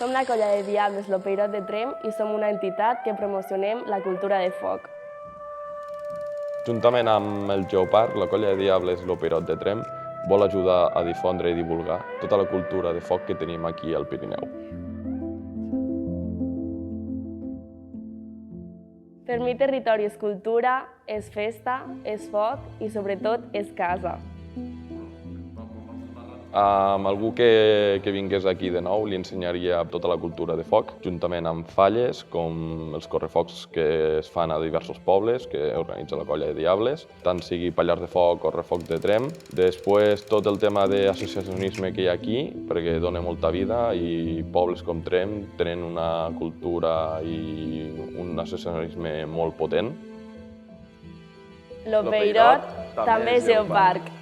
Som la colla de Diables Lopeirot de Tremp i som una entitat que promocionem la cultura de foc. Juntament amb el Geoparc, la colla de Diables Lopeirot de Tremp vol ajudar a difondre i divulgar tota la cultura de foc que tenim aquí al Pirineu. Per mi territori és cultura, és festa, és foc i sobretot és casa. Amb algú que vingués aquí de nou li ensenyaria tota la cultura de foc, juntament amb falles com els correfocs que es fan a diversos pobles que organitza la colla de Diables, tant sigui Pallars de Foc o Refoc de Tremp. Després tot el tema d'associacionisme que hi ha aquí, perquè dona molta vida i pobles com Tremp tenen una cultura i un associacionisme molt potent. Lopeirot també és Geoparc.